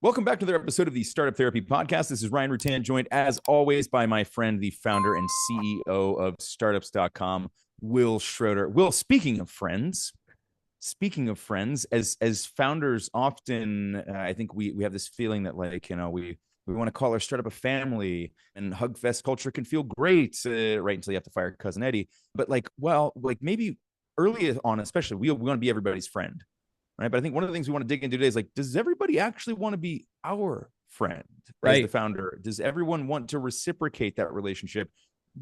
Welcome back to another episode of the Startup Therapy Podcast. This is Ryan Rutan, joined as always by my friend, the founder and CEO of startups.com, Wil Schroter. Wil, speaking of friends, as founders often, I think we have this feeling that we want to call our startup a family, and Hugfest culture can feel great, right until you have to fire cousin Eddie. But maybe early on, especially, we want to be everybody's friend. Right. But I think one of the things we want to dig into today is does everybody actually want to be our friend as the founder? Does everyone want to reciprocate that relationship?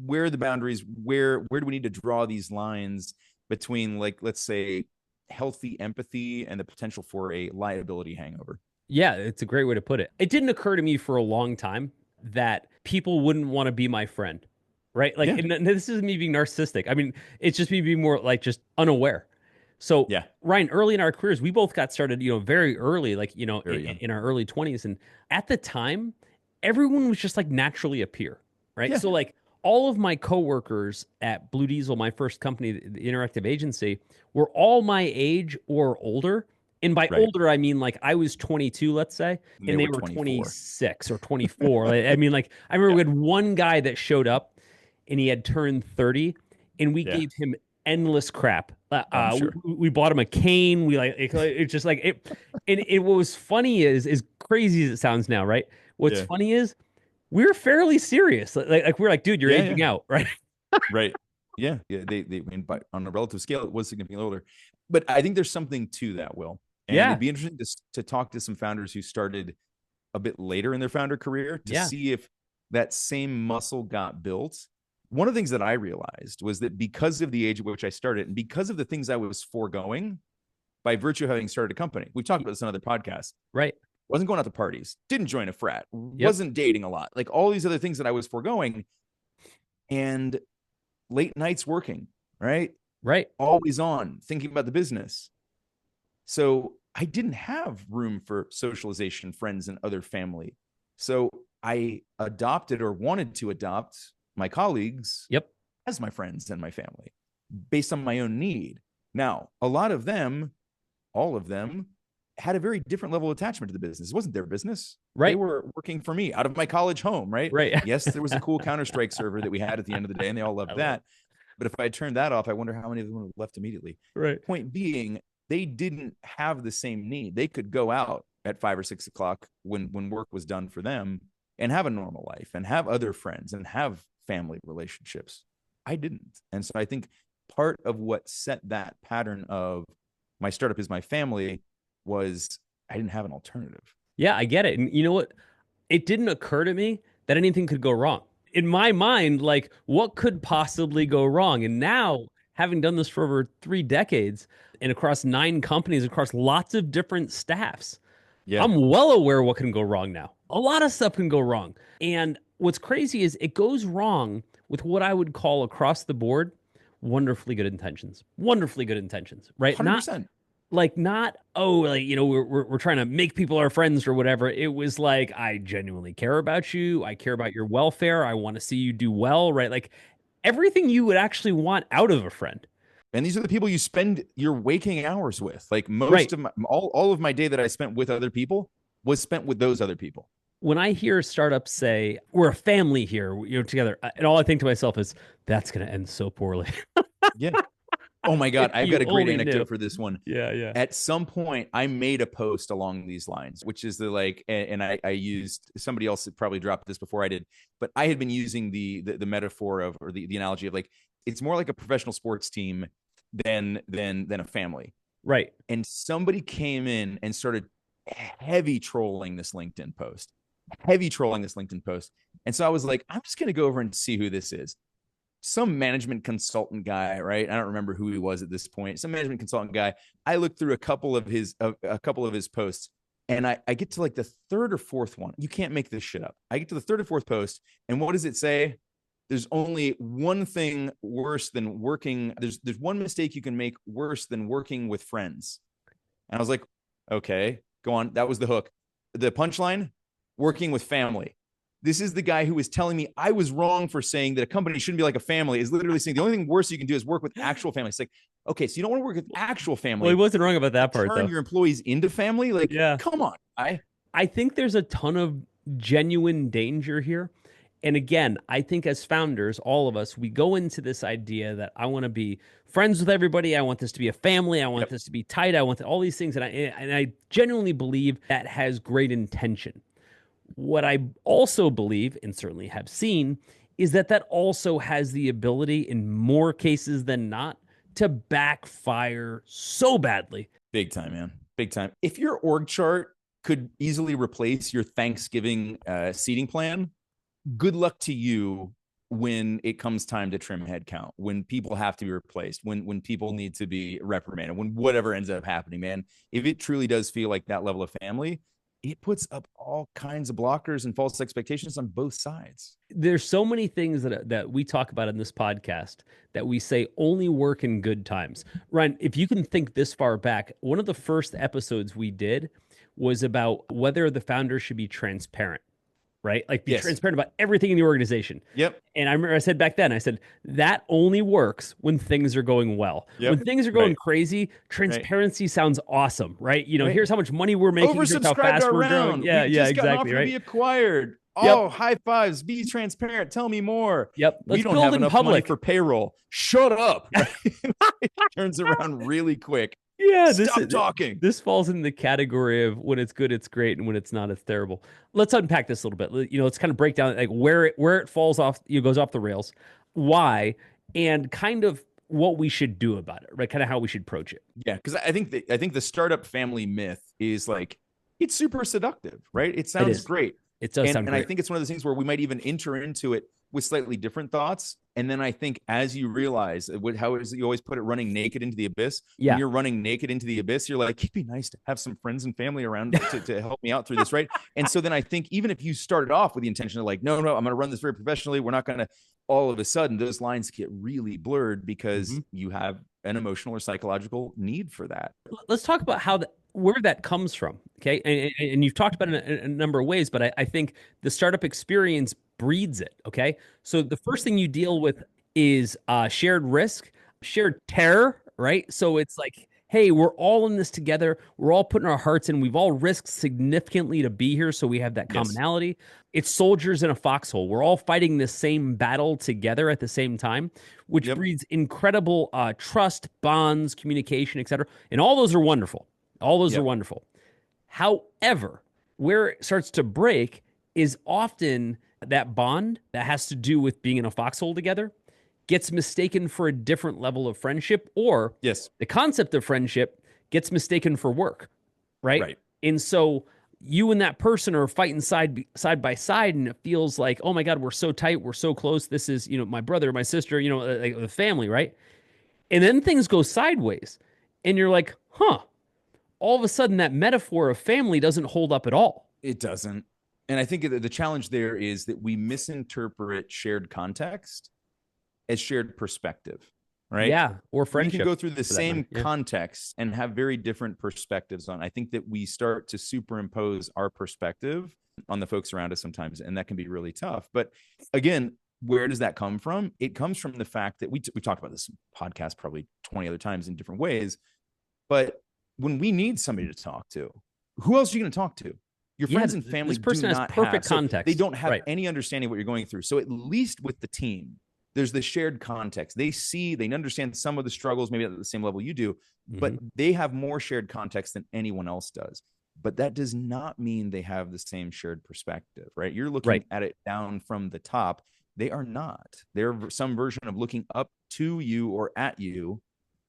Where are the boundaries? Where do we need to draw these lines between, let's say, healthy empathy and the potential for a liability hangover? Yeah, it's a great way to put it. It didn't occur to me for a long time that people wouldn't want to be my friend. Right. And this isn't me being narcissistic. I mean, it's just me being more just unaware. So, Ryan, early in our careers, we both got started, very early, in our early 20s. And at the time, everyone was just naturally a peer, right? Yeah. So all of my coworkers at Blue Diesel, my first company, the interactive agency, were all my age or older. And by older, I mean I was 22, let's say, and they were 26 or 24. I remember we had one guy that showed up and he had turned 30 and we gave him endless crap. Sure. we bought him a cane. It's just it. And what was funny is, as crazy as it sounds now, right? What's funny is we're fairly serious. We're like, dude, you're aging out, right? Right. Yeah. But on a relative scale, it was significantly older. But I think there's something to that, Wil. And it'd be interesting to talk to some founders who started a bit later in their founder career to see if that same muscle got built. One of the things that I realized was that because of the age at which I started and because of the things I was foregoing by virtue of having started a company, we've talked about this on other podcasts. Right. Wasn't going out to parties, didn't join a frat, wasn't dating a lot, all these other things that I was foregoing, and late nights working, right? Right. Always on, thinking about the business. So I didn't have room for socialization, friends, and other family. So I adopted or wanted to adopt my colleagues as my friends and my family based on my own need. Now, a lot of them, all of them, had a very different level of attachment to the business. It wasn't their business. Right. They were working for me out of my college home, right? Right. Yes, there was a cool Counter-Strike server that we had at the end of the day, and they all loved that. But if I had turned that off, I wonder how many of them would have left immediately. Right. Point being, they didn't have the same need. They could go out at 5 or 6 o'clock when work was done for them and have a normal life and have other friends and have family relationships. I didn't. And so I think part of what set that pattern of my startup is my family was I didn't have an alternative. Yeah, I get it. And you know what? It didn't occur to me that anything could go wrong. In my mind, what could possibly go wrong? And now, having done this for over 3 decades and across 9 companies, across lots of different staffs, I'm well aware what can go wrong now. A lot of stuff can go wrong. And what's crazy is it goes wrong with what I would call across the board wonderfully good intentions, right? 100%. We're trying to make people our friends or whatever. It was I genuinely care about you. I care about your welfare. I want to see you do well, right? Everything you would actually want out of a friend. And these are the people you spend your waking hours with. Most of all of my day that I spent with other people was spent with those other people. When I hear startups say, we're a family here, together, and all I think to myself is, that's going to end so poorly. Yeah. Oh my God. I've got a great anecdote for this one. Yeah. At some point, I made a post along these lines, which is and I used, somebody else had probably dropped this before I did, but I had been using the metaphor of, or the analogy of it's more like a professional sports team than a family. Right. And somebody came in and started heavy trolling this LinkedIn post. And so I was I'm just going to go over and see who this is. Some management consultant guy, right? I don't remember who he was at this point. Some management consultant guy. I looked through a couple of his posts, and I get to the 3rd or 4th one. You can't make this shit up. I get to the 3rd or 4th post, and what does it say? There's only one thing worse than working. There's one mistake you can make worse than working with friends. And I was like, okay, go on. That was the hook. The punchline: working with family. This is the guy who was telling me I was wrong for saying that a company shouldn't be like a family, is literally saying the only thing worse you can do is work with actual family. It's okay, so you don't want to work with actual family. Well, he wasn't wrong about that part, Turn your employees into family? Come on. I think there's a ton of genuine danger here. And again, I think as founders, all of us, we go into this idea that I want to be friends with everybody. I want this to be a family. I want this to be tight. I want all these things. And I genuinely believe that has great intention. What I also believe, and certainly have seen, is that that also has the ability, in more cases than not, to backfire so badly. Big time, man. Big time. If your org chart could easily replace your Thanksgiving seating plan, good luck to you when it comes time to trim headcount, when people have to be replaced, when people need to be reprimanded, when whatever ends up happening, man. If it truly does feel like that level of family, it puts up all kinds of blockers and false expectations on both sides. There's so many things that we talk about in this podcast that we say only work in good times. Ryan, if you can think this far back, one of the first episodes we did was about whether the founder should be transparent, right? Like be transparent about everything in the organization. Yep. And I remember I said back then, I said, that only works when things are going well. When things are going crazy, transparency sounds awesome, right? You know, here's how much money we're making. Here's how fast we're growing. Yeah, we just got an offer to be acquired. Oh, high fives. Be transparent. Tell me more. Yep. We don't have enough money for payroll. Shut up. It turns around really quick. Yeah, Stop talking. This falls in the category of when it's good, it's great, and when it's not, it's terrible. Let's unpack this a little bit. You know, let's kind of break down like where it falls off, goes off the rails, why, and kind of what we should do about it, right? Kind of how we should approach it. Yeah, because I think the startup family myth is like, it's super seductive, right? It sounds great. It does sound great. And I think it's one of those things where we might even enter into it with slightly different thoughts. And then I think as you realize how is it you always put it, running naked into the abyss. Yeah. When you're running naked into the abyss, you're like, it'd be nice to have some friends and family around to help me out through this, right? And so then I think even if you started off with the intention of like, no, I'm going to run this very professionally, we're not going to, all of a sudden those lines get really blurred because you have an emotional or psychological need for that. Let's talk about where that comes from. Okay. And you've talked about it in a number of ways, but I think the startup experience breeds it. Okay. So the first thing you deal with is shared risk, shared terror, right? So it's like, hey, we're all in this together. We're all putting our hearts in. We've all risked significantly to be here. So we have that commonality. It's soldiers in a foxhole. We're all fighting the same battle together at the same time, which breeds incredible trust, bonds, communication, et cetera. And all those are wonderful. All those are wonderful. However, where it starts to break is often that bond that has to do with being in a foxhole together gets mistaken for a different level of friendship, or the concept of friendship gets mistaken for work, right? And so you and that person are fighting side by side, and it feels like, oh my God, we're so tight, we're so close. This is, my brother, my sister, like the family, right? And then things go sideways, and you're like, huh. All of a sudden, that metaphor of family doesn't hold up at all. It doesn't. And I think the challenge there is that we misinterpret shared context as shared perspective, right? Yeah, or friendship. We can go through the same context and have very different perspectives on. I think that we start to superimpose our perspective on the folks around us sometimes, and that can be really tough. But again, where does that come from? It comes from the fact that we talked about this podcast probably 20 other times in different ways, but when we need somebody to talk to, who else are you going to talk to? Your friends and family this person do not has perfect have, context. So they don't have any understanding of what you're going through. So at least with the team, there's the shared context. They understand some of the struggles, maybe at the same level you do, but they have more shared context than anyone else does. But that does not mean they have the same shared perspective, right? You're looking at it down from the top. They are not. They're some version of looking up to you or at you.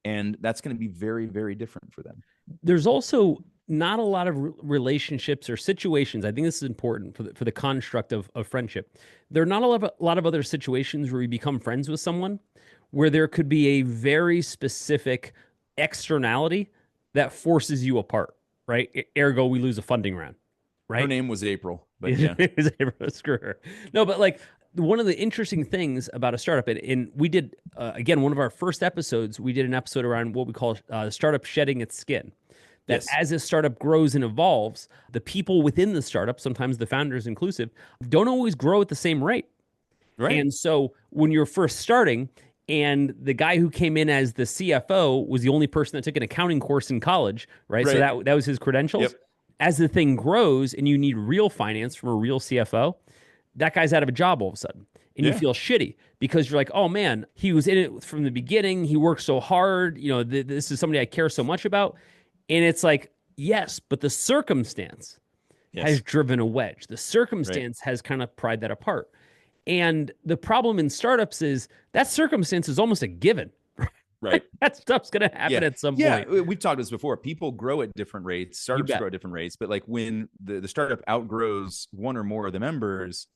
And that's going to be very, very different for them. There's also not a lot of relationships or situations. I think this is important for the construct of friendship. There are not a lot of other situations where we become friends with someone where there could be a very specific externality that forces you apart, right? Ergo, we lose a funding round, right? Her name was April, but yeah. It was April, screw her. No, but like one of the interesting things about a startup, and we did, again, one of our first episodes, we did an episode around what we call startup shedding its skin. That as a startup grows and evolves, the people within the startup, sometimes the founders inclusive, don't always grow at the same rate. Right. And so when you're first starting and the guy who came in as the CFO was the only person that took an accounting course in college, right? So that was his credentials. As the thing grows and you need real finance from a real CFO, that guy's out of a job all of a sudden. And you feel shitty because you're like, oh man, he was in it from the beginning. He worked so hard. You know, this is somebody I care so much about. And it's like, yes, but the circumstance has driven a wedge. The circumstance has kind of pried that apart. And the problem in startups is that circumstance is almost a given. Right. That stuff's going to happen at some point. Yeah, we've talked this before. People grow at different rates. Startups grow at different rates. But like when the startup outgrows one or more of the members,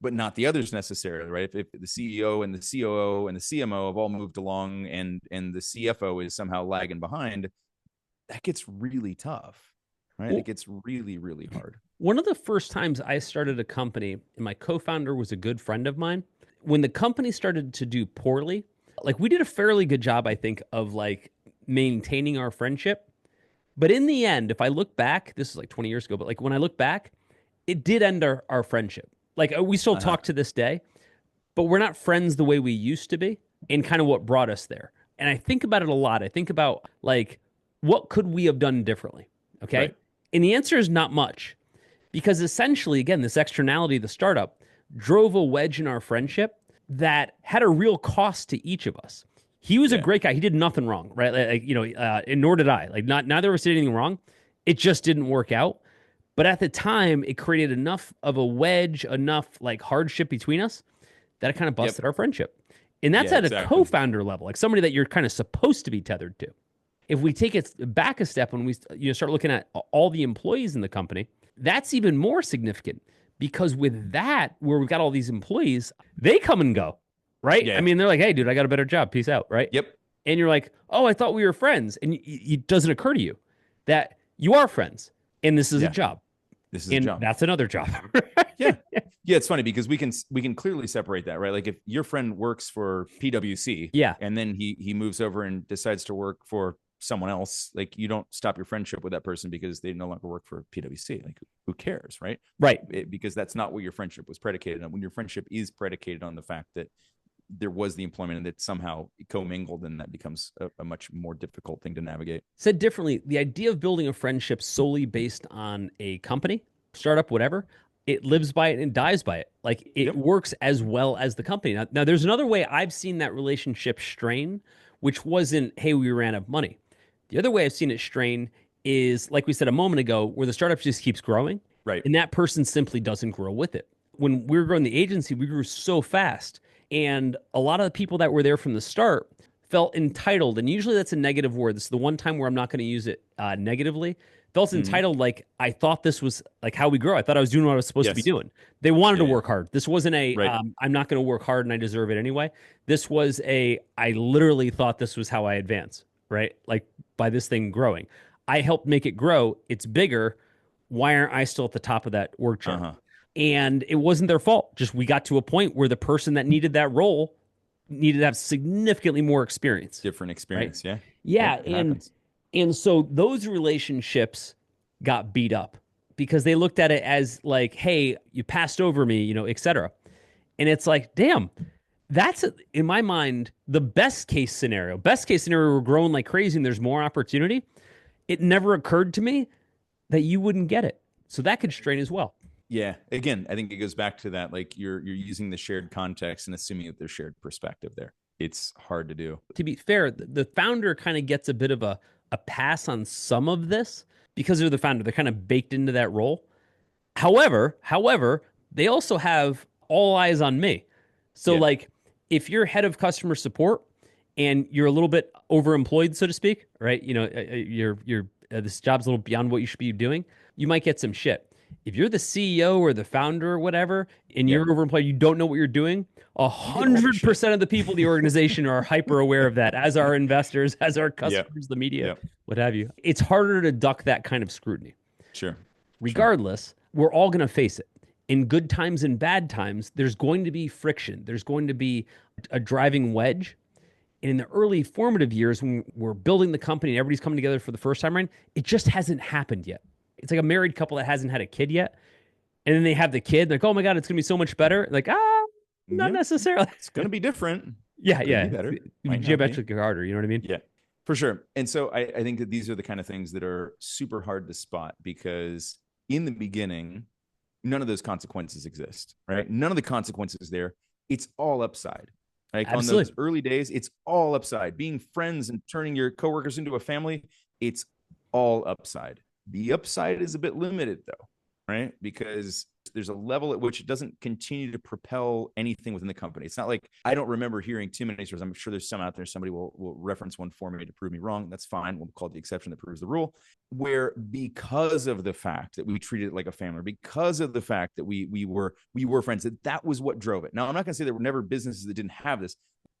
but not the others necessarily, right? If the CEO and the COO and the CMO have all moved along and the CFO is somehow lagging behind, that gets really tough, right? It gets really, really hard. One of the first times I started a company, and my co-founder was a good friend of mine, when the company started to do poorly, like we did a fairly good job, I think, of like maintaining our friendship. But in the end, if I look back, this is like 20 years ago, but like when I look back, it did end our friendship. Like we still talk to this day, but we're not friends the way we used to be, and kind of what brought us there. And I think about it a lot. I think about like, what could we have done differently? Okay. Right. And the answer is not much, because essentially, again, this externality of the startup drove a wedge in our friendship that had a real cost to each of us. He was a great guy. He did nothing wrong, right? Like, you know, and nor did I. Like, neither of us did anything wrong. It just didn't work out. But at the time, it created enough of a wedge, enough like hardship between us that it kind of busted our friendship. And that's at a co-founder level, like somebody that you're kind of supposed to be tethered to. If we take it back a step and we start looking at all the employees in the company, that's even more significant, because with that, where we've got all these employees, they come and go, right? Yeah. I mean, they're like, hey, dude, I got a better job. Peace out, right? Yep. And you're like, oh, I thought we were friends. And it doesn't occur to you that you are friends and this is a job. This is a job. That's another job. Yeah. It's funny because we can clearly separate that, right? Like if your friend works for PwC, and then he moves over and decides to work for someone else, like you don't stop your friendship with that person because they no longer work for PwC. Like who cares, right? Right. Because that's not what your friendship was predicated on. When your friendship is predicated on the fact that there was the employment and that somehow commingled, and that becomes a much more difficult thing to navigate. Said differently, the idea of building a friendship solely based on a company, startup, whatever, it lives by it and dies by it. Like it works as well as the company. Now, there's another way I've seen that relationship strain, which wasn't, hey, we ran out of money. The other way I've seen it strain is, like we said a moment ago, where the startup just keeps growing. Right. And that person simply doesn't grow with it. When we were growing the agency, we grew so fast. And a lot of the people that were there from the start felt entitled. And usually that's a negative word. This is the one time where I'm not going to use it negatively. Felt entitled, like I thought this was like how we grow. I thought I was doing what I was supposed to be doing. They wanted to work hard. This wasn't a, I'm not going to work hard and I deserve it anyway. This was a, I literally thought this was how I advance, right? Like by this thing growing. I helped make it grow. It's bigger. Why aren't I still at the top of that work chart? And it wasn't their fault. Just we got to a point where the person that needed that role needed to have significantly more experience. Different experience, right? Yeah. And so those relationships got beat up because they looked at it as like, hey, you passed over me, you know, et cetera. And it's like, damn, that's, in my mind, the best case scenario. Best case scenario, we're growing like crazy and there's more opportunity. It never occurred to me that you wouldn't get it. So that could strain as well. Yeah. Again, I think it goes back to that. Like you're using the shared context and assuming that there's shared perspective there. It's hard to do. To be fair, the founder kind of gets a bit of a pass on some of this because they're the founder. They're kind of baked into that role. However, they also have all eyes on me. So like if you're head of customer support and you're a little bit overemployed, so to speak, right? You know, you're this job's a little beyond what you should be doing. You might get some shit. If you're the CEO or the founder or whatever, and you're overemployed, you don't know what you're doing, 100% of the people in the organization are hyper aware of that, as our investors, as our customers, the media, what have you. It's harder to duck that kind of scrutiny. Sure. Regardless, we're all going to face it. In good times and bad times, there's going to be friction. There's going to be a driving wedge. And in the early formative years, when we're building the company and everybody's coming together for the first time, right, it just hasn't happened yet. It's like a married couple that hasn't had a kid yet. And then they have the kid. Like, oh my God, it's going to be so much better. Like, not necessarily. It's going to be different. Yeah. Be better. Geometrically harder. You know what I mean? Yeah. For sure. And so I think that these are the kind of things that are super hard to spot, because in the beginning, none of those consequences exist, right? None of the consequences there. It's all upside. Like Absolutely. on those early days, it's all upside. Being friends and turning your coworkers into a family, it's all upside. The upside is a bit limited though, right? Because there's a level at which it doesn't continue to propel anything within the company. It's not like, I don't remember hearing too many stories. I'm sure there's some out there. Somebody will reference one for me to prove me wrong. That's fine. We'll call it the exception that proves the rule, where because of the fact that we treated it like a family, because of the fact that we were friends, that was what drove it. Now, I'm not going to say there were never businesses that didn't have this.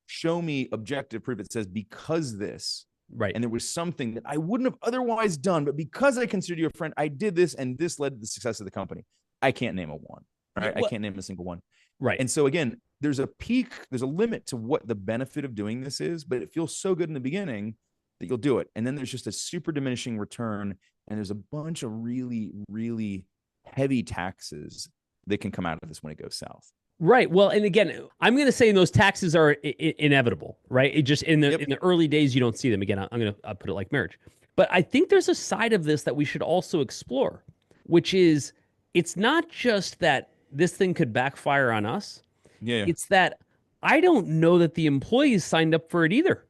Show me objective proof that says because this, Right. and there was something that I wouldn't have otherwise done, but because I considered you a friend, I did this, and this led to the success of the company. I can't name a one, right? I can't name a single one. Right. And so again, there's a peak, there's a limit to what the benefit of doing this is, but it feels so good in the beginning that you'll do it. And then there's just a super diminishing return. And there's a bunch of really, really heavy taxes that can come out of this when it goes south. Right. Well, and again, I'm going to say those taxes are inevitable, right? It just in the early days, you don't see them. Again, I'm going to put it like marriage. But I think there's a side of this that we should also explore, which is it's not just that this thing could backfire on us. Yeah. It's that I don't know that the employees signed up for it either.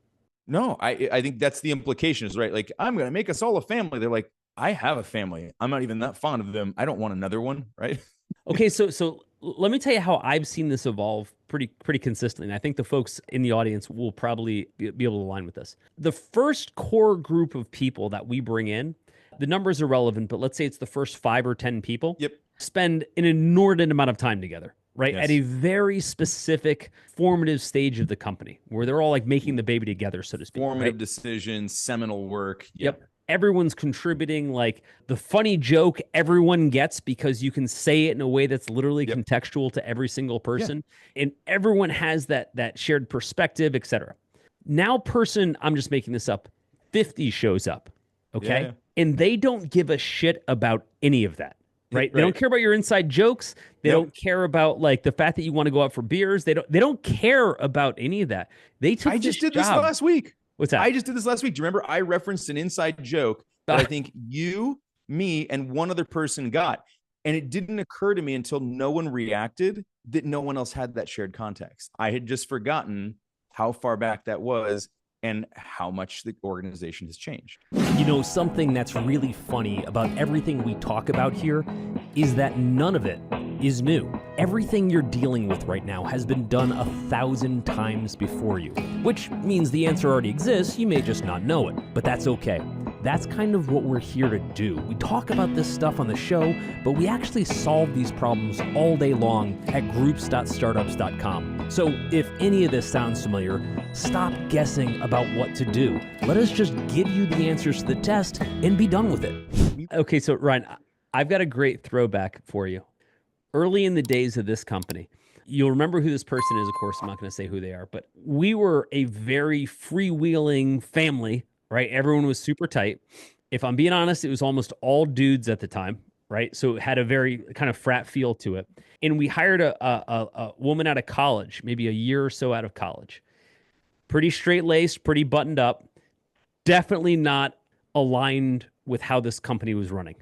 No, I think that's the implication is right. Like, I'm going to make us all a family. They're like, I have a family. I'm not even that fond of them. I don't want another one. Right. Okay. So let me tell you how I've seen this evolve pretty consistently. And I think the folks in the audience will probably be able to align with this. The first core group of people that we bring in, the numbers are relevant, but let's say it's the first 5 or 10 people. Yep. Spend an inordinate amount of time together, right? Yes. At a very specific formative stage of the company where they're all like making the baby together, so to speak. Formative right? decisions, seminal work. Yep. Everyone's contributing. Like the funny joke everyone gets because you can say it in a way that's literally contextual to every single person. And everyone has that shared perspective, etc. Now I'm just making this up, 50 shows up. Okay. Yeah. And they don't give a shit about any of that. Right? They don't care about your inside jokes. They don't care about like the fact that you want to go out for beers. They don't care about any of that. They took I just did this last week. What's that? I just did this last week. Do you remember I referenced an inside joke that I think you, me, and one other person got? And it didn't occur to me until no one reacted that no one else had that shared context. I had just forgotten how far back that was and how much the organization has changed. You know, something that's really funny about everything we talk about here is that none of it is new. Everything you're dealing with right now has been done 1,000 times before you, which means the answer already exists. You may just not know it, but that's okay. That's kind of what we're here to do. We talk about this stuff on the show, but we actually solve these problems all day long at groups.startups.com. So if any of this sounds familiar, stop guessing about what to do. Let us just give you the answers to the test and be done with it. Okay, so Ryan, I've got a great throwback for you. Early in the days of this company, you'll remember who this person is, of course. I'm not going to say who they are, but we were a very freewheeling family. Right? Everyone was super tight. If I'm being honest, it was almost all dudes at the time, right? So it had a very kind of frat feel to it. And we hired a woman out of college, maybe a year or so out of college. Pretty straight-laced, pretty buttoned up. Definitely not aligned with how this company was running.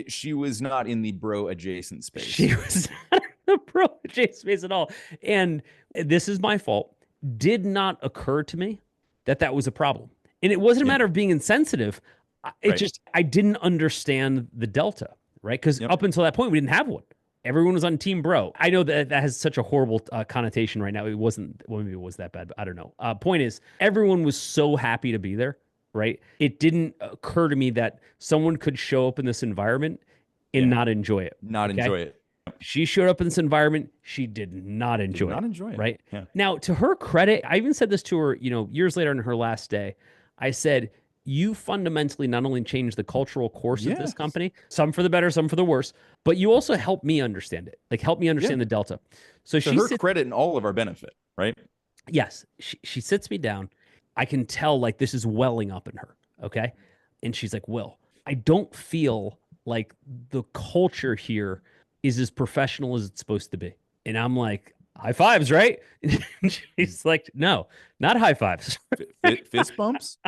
She was not in the bro adjacent space. She was not in the bro adjacent space at all. And this is my fault. Did not occur to me that was a problem. And it wasn't a matter of being insensitive. I didn't understand the delta, right? Because up until that point, we didn't have one. Everyone was on team bro. I know that has such a horrible connotation right now. It wasn't, well, maybe it was that bad, but I don't know. Point is, everyone was so happy to be there, right? It didn't occur to me that someone could show up in this environment and not enjoy it. Enjoy it. She showed up in this environment. She did not enjoy it. Right? Yeah. Now, to her credit, I even said this to her, years later on her last day. I said, you fundamentally not only changed the cultural course of this company, some for the better, some for the worse, but you also helped me understand it. Like, help me understand the delta. So she her credit and all of our benefit, right? Yes. She sits me down. I can tell, like, this is welling up in her, okay? And she's like, Will, I don't feel like the culture here is as professional as it's supposed to be. And I'm like, high fives, right? And she's like, no, not high fives. Fist bumps?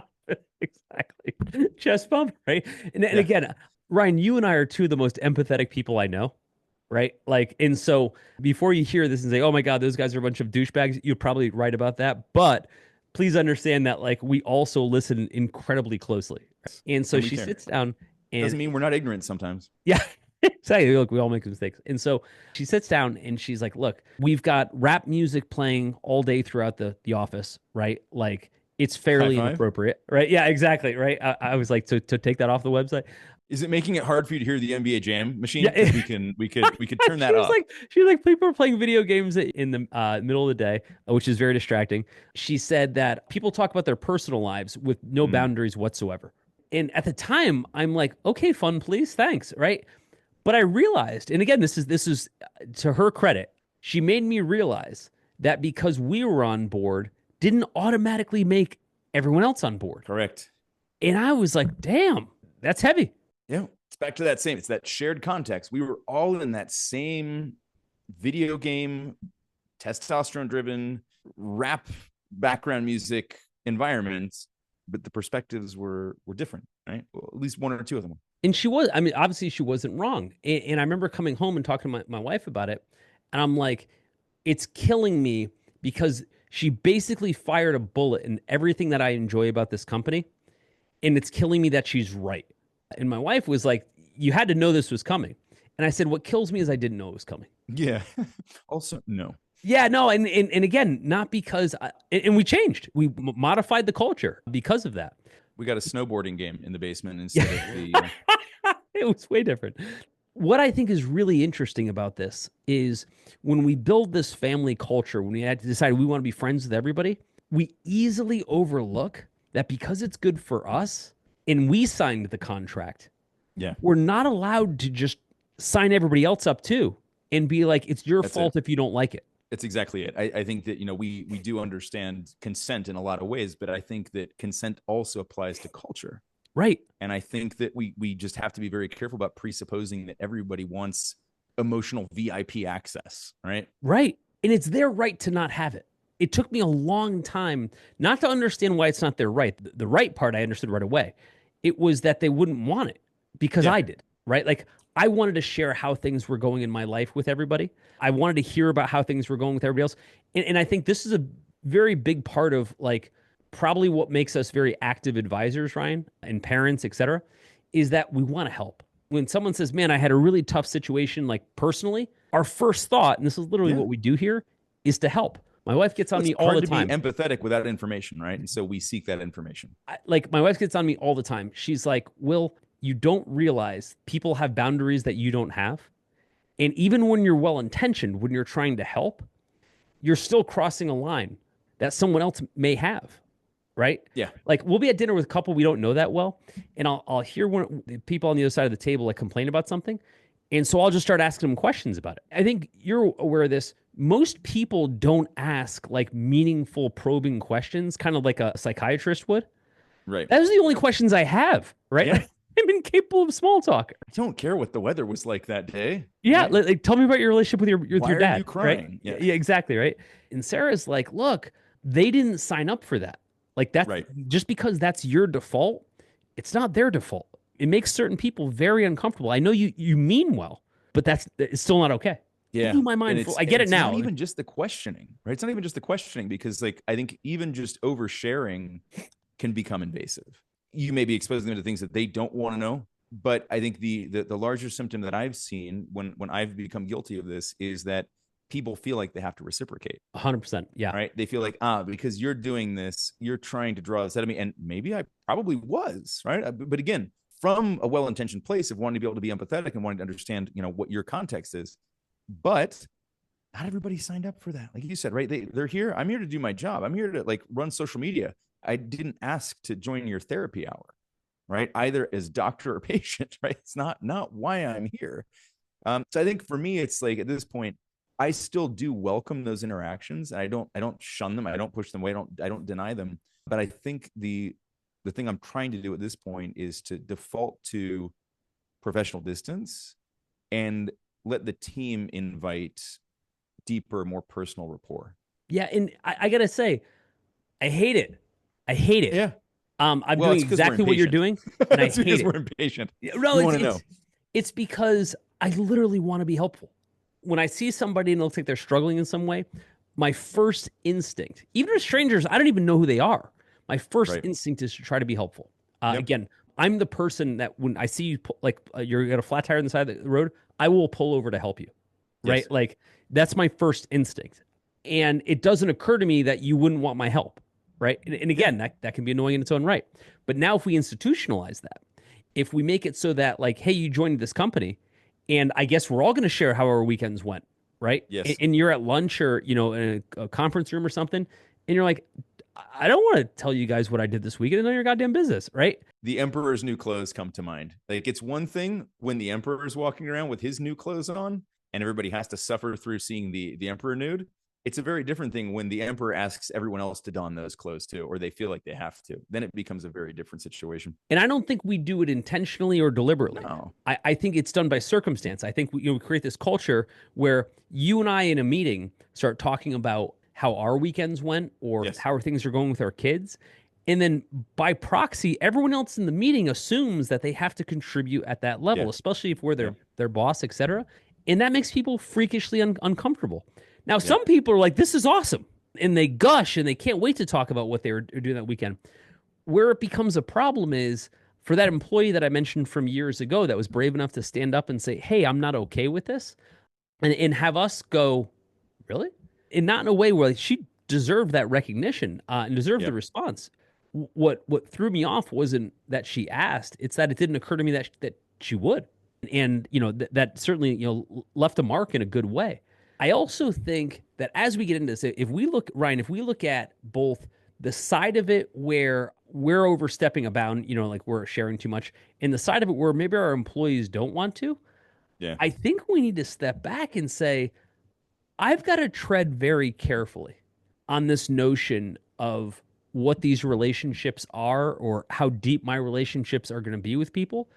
Exactly. Chest bump, right? And Yeah. again, Ryan, you and I are two of the most empathetic people I know, right? Like, and so before you hear this and say, "Oh my God, those guys are a bunch of douchebags," you're probably right about that. But please understand that, like, we also listen incredibly closely. And so And we she care. sits down and Doesn't mean we're not ignorant sometimes. yeah, exactly. Look, we all make mistakes. And so she sits down and she's like, "Look, we've got rap music playing all day throughout the office, right? Like, it's High fairly five. inappropriate, right? Yeah, exactly, right? I was like, to take that off the website. Is it making it hard for you to hear the NBA Jam machine? Because Yeah, we could turn she that was up. like, people are playing video games in the middle of the day, which is very distracting. She said that people talk about their personal lives with no Mm, boundaries whatsoever. And at the time, I'm like, okay, fun, please, thanks, right? But I realized, and again, this is to her credit, she made me realize that because we were on board didn't automatically make everyone else on board. correct. And I was like, damn, that's heavy. Yeah. It's back to that same. It's that shared context. We were all in that same video game, testosterone-driven rap background music environment, but the perspectives were different, right? Well, at least one or two of them. And she was, I mean, obviously she wasn't wrong. And I remember coming home and talking to my wife about it. And I'm like, it's killing me because she basically fired a bullet in everything that I enjoy about this company. And it's killing me that she's right. And my wife was like, you had to know this was coming. And I said, what kills me is I didn't know it was coming. Yeah. Also, no. Yeah, no, and again, not because and we changed. We modified the culture because of that. We got a snowboarding game in the basement instead of the. It was way different. What I think is really interesting about this is when we build this family culture, when we had to decide we want to be friends with everybody, we easily overlook that because it's good for us and we signed the contract, Yeah. we're not allowed to just sign everybody else up too and be like, it's your That's fault it. if you don't like it. That's exactly it. I think that we do understand consent in a lot of ways, but I think that consent also applies to culture. Right. And I think that we just have to be very careful about presupposing that everybody wants emotional VIP access, right? Right. And it's their right to not have it. It took me a long time not to understand why it's not their right. The right part I understood right away. It was that they wouldn't want it because Yeah. I did, right? Like I wanted to share how things were going in my life with everybody. I wanted to hear about how things were going with everybody else. And I think this is a very big part of like probably what makes us very active advisors, Ryan, and parents, et cetera, is that we want to help. When someone says, man, I had a really tough situation, like personally, our first thought, and this is literally Yeah. what we do here, is to help. My wife gets on It's me all hard the to time. be empathetic without information, right? And so we seek that information. Like my wife gets on me all the time. She's like, Will, you don't realize people have boundaries that you don't have. And even when you're well intentioned, when you're trying to help, you're still crossing a line that someone else may have. Right? Yeah. Like we'll be at dinner with a couple we don't know that well, and I'll hear one the people on the other side of the table like complain about something, and so I'll just start asking them questions about it. I think you're aware of this. Most people don't ask like meaningful probing questions, kind of like a psychiatrist would. Right. Those are the only questions I have. Right? Yeah. I'm incapable of small talk. I don't care what the weather was like that day. Yeah, Right? like, tell me about your relationship with Why your are dad. you crying? Right? Yeah. Yeah, exactly. Right. And Sarah's like, look, they didn't sign up for that. Like that's Right. just because that's your default, it's not their default. It makes certain people very uncomfortable. I know you mean well, but it's still not okay. Yeah. Blew my mind. I get it it's now. not even just the questioning, right? It's not even just the questioning because like I think even just oversharing can become invasive. You may be exposing them to things that they don't want to know. But I think the larger symptom that I've seen when I've become guilty of this is that people feel like they have to reciprocate. 100%. Yeah. Right. They feel like, because you're doing this, you're trying to draw this out of me. And maybe I probably was, right. But again, from a well-intentioned place of wanting to be able to be empathetic and wanting to understand, what your context is. But not everybody signed up for that. Like you said, right. They're here. I'm here to do my job. I'm here to like run social media. I didn't ask to join your therapy hour, right? Either as doctor or patient, right? It's not why I'm here. So I think for me, it's like at this point, I still do welcome those interactions. I don't shun them. I don't push them away. I don't deny them. But I think the thing I'm trying to do at this point is to default to professional distance and let the team invite deeper, more personal rapport. Yeah. And I got to say, I hate it. I hate it. Yeah. I'm Well, doing it's because we're exactly what you're impatient. doing, and I It's hate because it. we're impatient. No, We want to know. it's because I literally want to be helpful. When I see somebody and it looks like they're struggling in some way, my first instinct, even as strangers, I don't even know who they are. My first Right. instinct is to try to be helpful. Yep. Again, I'm the person that when I see you you're got a flat tire on the side of the road, I will pull over to help you. Right? Yes. Like that's my first instinct. And it doesn't occur to me that you wouldn't want my help. Right. And Yeah. again, that can be annoying in its own right. But now if we institutionalize that, if we make it so that like, hey, you joined this company, and I guess we're all going to share how our weekends went, right? Yes. And you're at lunch or in a conference room or something, and you're like, I don't want to tell you guys what I did this weekend. None of your goddamn business, right? The emperor's new clothes come to mind. Like it's one thing when the emperor is walking around with his new clothes on, and everybody has to suffer through seeing the emperor nude. It's a very different thing when the emperor asks everyone else to don those clothes too, or they feel like they have to. Then it becomes a very different situation. And I don't think we do it intentionally or deliberately. No. I think it's done by circumstance. I think we create this culture where you and I in a meeting start talking about how our weekends went or Yes. how things are going with our kids. And then by proxy, everyone else in the meeting assumes that they have to contribute at that level, Yeah. especially if we're Yeah. their boss, et cetera. And that makes people freakishly uncomfortable. Now, Yeah. some people are like, this is awesome. And they gush and they can't wait to talk about what they were doing that weekend. Where it becomes a problem is for that employee that I mentioned from years ago that was brave enough to stand up and say, hey, I'm not okay with this. And have us go, really? And not in a way where like, she deserved that recognition and deserved the Yep. response. What threw me off wasn't that she asked; it's that it didn't occur to me that she would, and that certainly left a mark in a good way. I also think that as we get into this, if we look, Ryan, if we look at both the side of it where we're overstepping a bound, like we're sharing too much, and the side of it where maybe our employees don't want to, Yeah. I think we need to step back and say, I've got to tread very carefully on this notion of what these relationships are or how deep my relationships are going to be with people.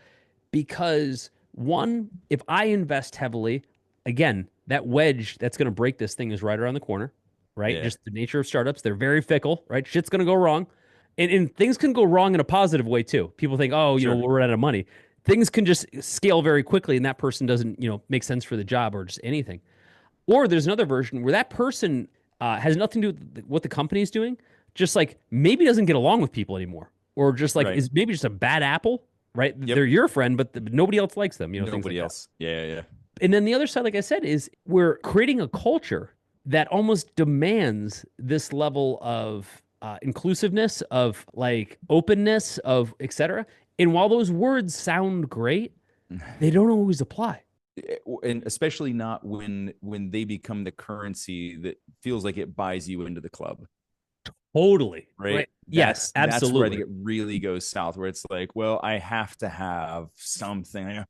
Because, one, if I invest heavily, again, that wedge that's going to break this thing is right around the corner, right? Yeah. Just the nature of startups. They're very fickle, right? Shit's going to go wrong. And things can go wrong in a positive way, too. People think, oh, Sure. we're out of money. Things can just scale very quickly, and that person doesn't, make sense for the job or just anything. Or there's another version where that person has nothing to do with what the company's doing, just like maybe doesn't get along with people anymore, or just like Right. is maybe just a bad apple, right? Yep. They're your friend, but nobody else likes them, things Nobody like else. Yeah. Yeah. that. And then the other side, like I said, is we're creating a culture that almost demands this level of inclusiveness, of like openness, of et cetera. And while those words sound great, they don't always apply. And especially not when they become the currency that feels like it buys you into the club. Totally. Right. Yes, That's absolutely. where I think it really goes south, where it's like, well, I have to have something.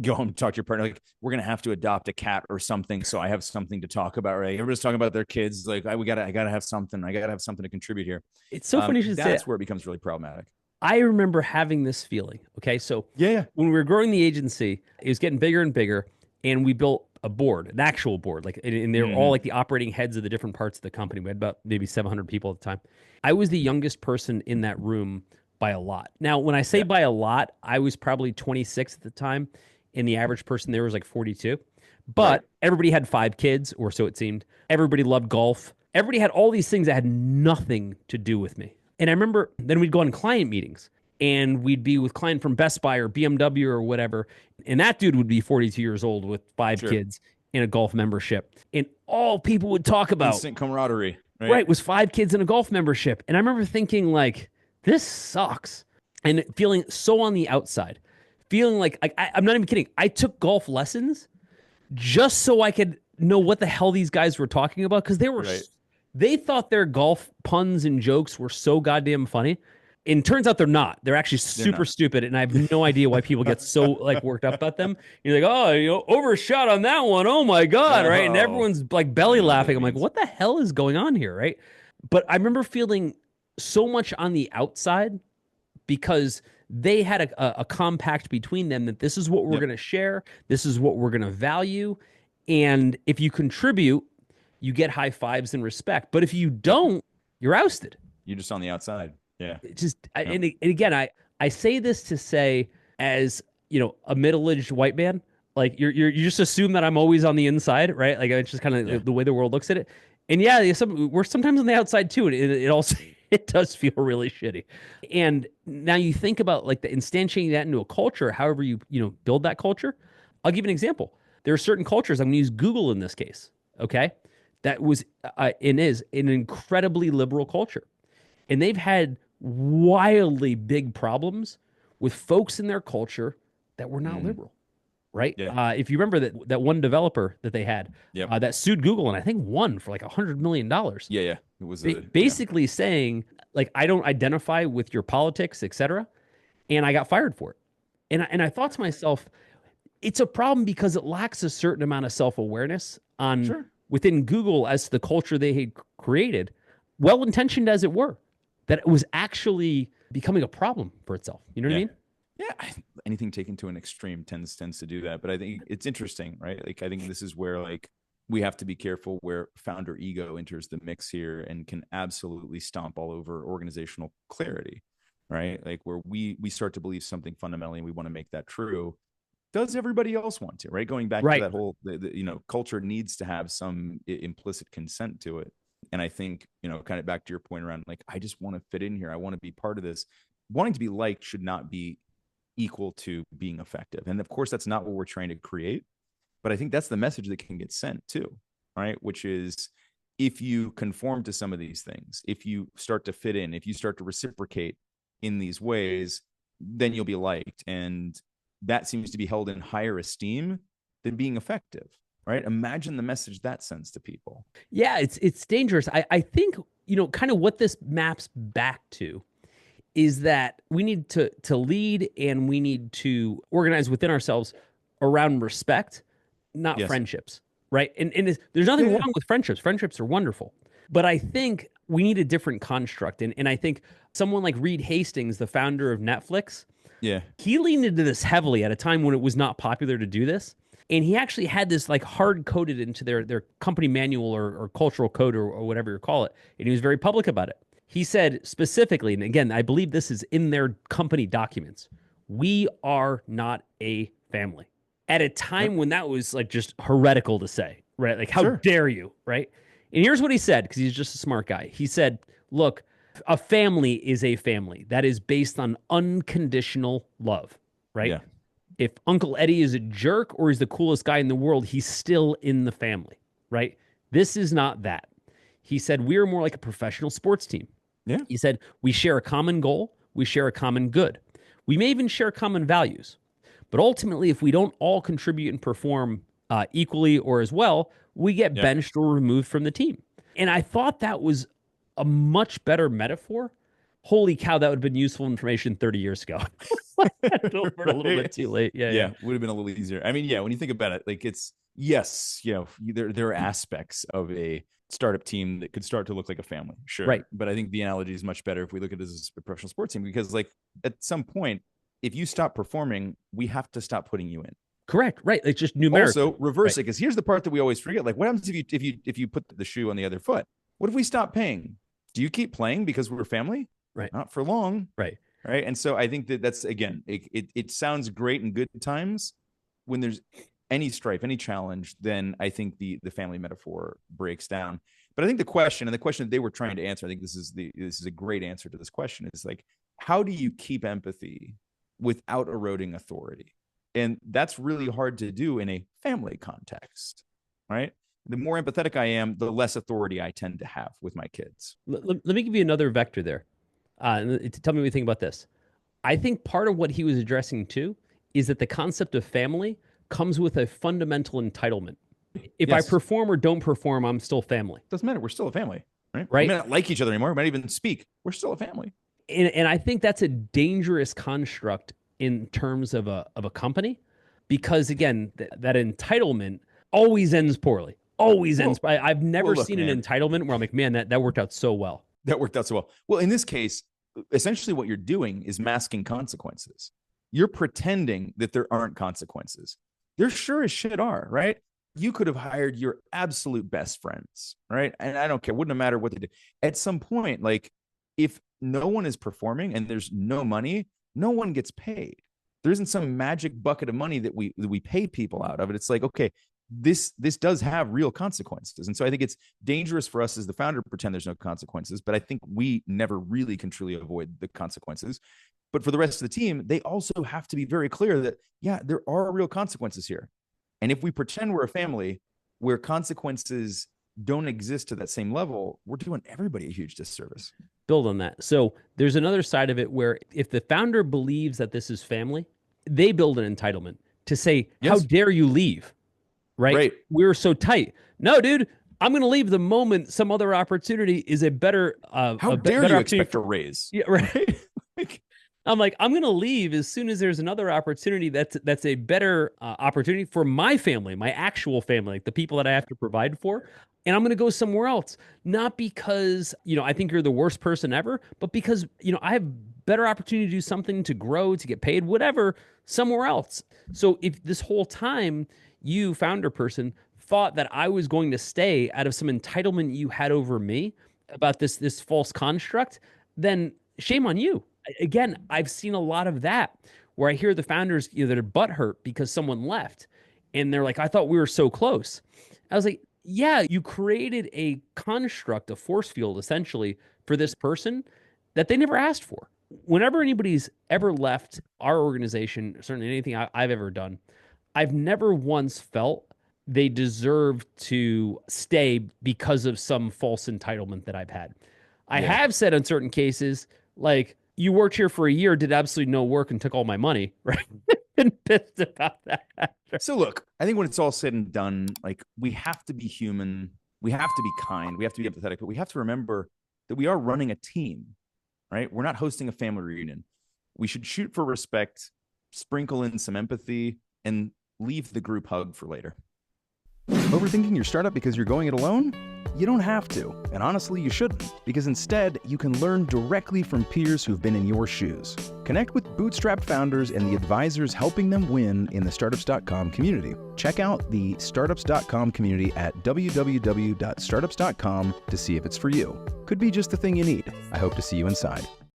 Go home and talk to your partner. Like, we're gonna have to adopt a cat or something, so I have something to talk about. Right? Everybody's talking about their kids. Like, I gotta have something. I gotta have something to contribute here. It's so funny you should say That's it. where it becomes really problematic. I remember having this feeling. Okay. So Yeah. when we were growing the agency, it was getting bigger and bigger. And we built a board, an actual board, like, and they were all like the operating heads of the different parts of the company. We had about maybe 700 people at the time. I was the youngest person in that room by a lot. Now, when I say by a lot, I was probably 26 at the time, and the average person there was like 42. But everybody had 5 kids, or so it seemed. Everybody loved golf. Everybody had all these things that had nothing to do with me. And I remember then we'd go on client meetings, and we'd be with client from Best Buy or BMW or whatever. And that dude would be 42 years old with 5 kids and a golf membership. And all people would talk about instant camaraderie, right, was 5 kids and a golf membership. And I remember thinking like, this sucks. And feeling so on the outside, feeling like I'm not even kidding. I took golf lessons just so I could know what the hell these guys were talking about. Cause they thought their golf puns and jokes were so goddamn funny. And turns out they're not. They're actually super stupid, and I have no idea why people get so like worked up about them. You're like, oh, overshot on that one. Oh my god, right? And everyone's like belly laughing. I'm like, what the hell is going on here, right? But I remember feeling so much on the outside because they had a compact between them that this is what we're going to share, this is what we're going to value, and if you contribute, you get high fives and respect. But if you don't, you're ousted. You're just on the outside. Yeah. It's just, Yep. and again, I say this to say, as you know, a middle-aged white man, like you just assume that I'm always on the inside, right? Like it's just kind Yeah. of the way the world looks at it. And yeah, we're sometimes on the outside too, and it also it does feel really shitty. And now you think about like the instantiating that into a culture, however you build that culture. I'll give you an example. There are certain cultures. I'm going to use Google in this case. Okay, that was and is an incredibly liberal culture, and they've had wildly big problems with folks in their culture that were not Mm. liberal, right? Yeah. If you remember that one developer that they had Yep. that sued Google and I think won for like $100 million, Yeah. Yeah. It was a, yeah. basically saying like I don't identify with your politics, etc., and I got fired for it. And I thought to myself, it's a problem because it lacks a certain amount of self awareness on Sure. within Google as to the culture they had created, well intentioned as it were, that it was actually becoming a problem for itself. You know what I Yeah. mean? Yeah. Anything taken to an extreme tends to do that. But I think it's interesting, right? Like, I think this is where like we have to be careful where founder ego enters the mix here and can absolutely stomp all over organizational clarity, right? Like where we start to believe something fundamentally and we want to make that true. Does everybody else want to, right? Going back to Right. that whole, culture needs to have some implicit consent to it. And I think, kind of back to your point around like, I just want to fit in here. I want to be part of this. Wanting to be liked should not be equal to being effective. And of course, that's not what we're trying to create. But I think that's the message that can get sent too, right? Which is if you conform to some of these things, if you start to fit in, if you start to reciprocate in these ways, then you'll be liked. And that seems to be held in higher esteem than being effective, right? Imagine the message that sends to people. Yeah, it's dangerous. I think, kind of what this maps back to is that we need to lead and we need to organize within ourselves around respect, not Yes. friendships, right? And there's nothing Yeah. wrong with friendships. Friendships are wonderful. But I think we need a different construct. And I think someone like Reed Hastings, the founder of Netflix, Yeah. he leaned into this heavily at a time when it was not popular to do this. And he actually had this like hard coded into their company manual or cultural code or whatever you call it. And he was very public about it. He said specifically, and again, I believe this is in their company documents, we are not a family. At a Yep. time when that was like just heretical to say, right? Like, how Sure. dare you, right? And here's what he said, because he's just a smart guy. He said, look, a family is a family that is based on unconditional love, right? Yeah. If Uncle Eddie is a jerk or he's the coolest guy in the world, he's still in the family, right? This is not that. He said, we're more like a professional sports team. Yeah. He said, we share a common goal, we share a common good. We may even share common values. But ultimately, if we don't all contribute and perform equally or as well, we get Yeah. benched or removed from the team. And I thought that was a much better metaphor. Holy cow, that would have been useful information 30 years ago. Over a little bit too late. Yeah, yeah. Would have been a little easier. I mean, yeah, when you think about it, like it's yes, there are aspects of a startup team that could start to look like a family, sure. Right. But I think the analogy is much better if we look at it as a professional sports team, because like at some point, if you stop performing, we have to stop putting you in. Correct. Right. It's just numerical. Also, reverse right. it, because here's the part that we always forget. Like, what happens if you put the shoe on the other foot? What if we stop paying? Do you keep playing because we're family? Right. Not for long. Right. Right. And so I think that's again, it sounds great in good times. When there's any strife, any challenge, then I think the family metaphor breaks down. But I think the question that they were trying to answer, I think this is a great answer to this question, is like, how do you keep empathy without eroding authority? And that's really hard to do in a family context, right? The more empathetic I am, the less authority I tend to have with my kids. Let me give you another vector there. Tell me what you think about this. I think part of what he was addressing too is that the concept of family comes with a fundamental entitlement. If I perform or don't perform, I'm still family. Doesn't matter. We're still a family, right? Right. We may not like each other anymore. We might even speak. We're still a family. And I think that's a dangerous construct in terms of a company, because again, that entitlement always ends poorly. Always ends. I've never seen an entitlement where I'm like, man, that worked out so well. That worked out so well. Well, in this case, essentially what you're doing is masking consequences. You're pretending that there aren't consequences. There sure as shit are, right? You could have hired your absolute best friends, right? And I don't care. Wouldn't have mattered what they did. At some point, like, if no one is performing and there's no money, no one gets paid. There isn't some magic bucket of money that we pay people out of it. It's like, okay, this does have real consequences. And so I think it's dangerous for us as the founder to pretend there's no consequences, but I think we never really can truly avoid the consequences. But for the rest of the team, they also have to be very clear that, yeah, there are real consequences here. And if we pretend we're a family where consequences don't exist to that same level, we're doing everybody a huge disservice. Build on that. So there's another side of it where if the founder believes that this is family, they build an entitlement to say, how dare you leave? Right? We're so tight. No, dude, I'm going to leave the moment some other opportunity is a better how dare you expect a raise? Yeah, right. I'm like, I'm going to leave as soon as there's another opportunity that's a better opportunity for my family, my actual family, like the people that I have to provide for. And I'm going to go somewhere else. Not because, I think you're the worst person ever, but because, I have better opportunity to do something, to grow, to get paid, whatever, somewhere else. So if this whole time you, founder person, thought that I was going to stay out of some entitlement you had over me about this false construct, then shame on you. Again, I've seen a lot of that where I hear the founders that are butthurt because someone left and they're like, I thought we were so close. I was like, yeah, you created a construct, a force field essentially for this person that they never asked for. Whenever anybody's ever left our organization, certainly anything I've ever done, I've never once felt they deserve to stay because of some false entitlement that I've had. I have said in certain cases, like, you worked here for a year, did absolutely no work, and took all my money, right? Been pissed about that. So look, I think when it's all said and done, like, we have to be human, we have to be kind, we have to be empathetic, but we have to remember that we are running a team, right? We're not hosting a family reunion. We should shoot for respect, sprinkle in some empathy, and leave the group hug for later. Overthinking your startup because you're going it alone? You don't have to, and honestly, you shouldn't, because instead, you can learn directly from peers who've been in your shoes. Connect with bootstrapped founders and the advisors helping them win in the Startups.com community. Check out the Startups.com community at www.startups.com to see if it's for you. Could be just the thing you need. I hope to see you inside.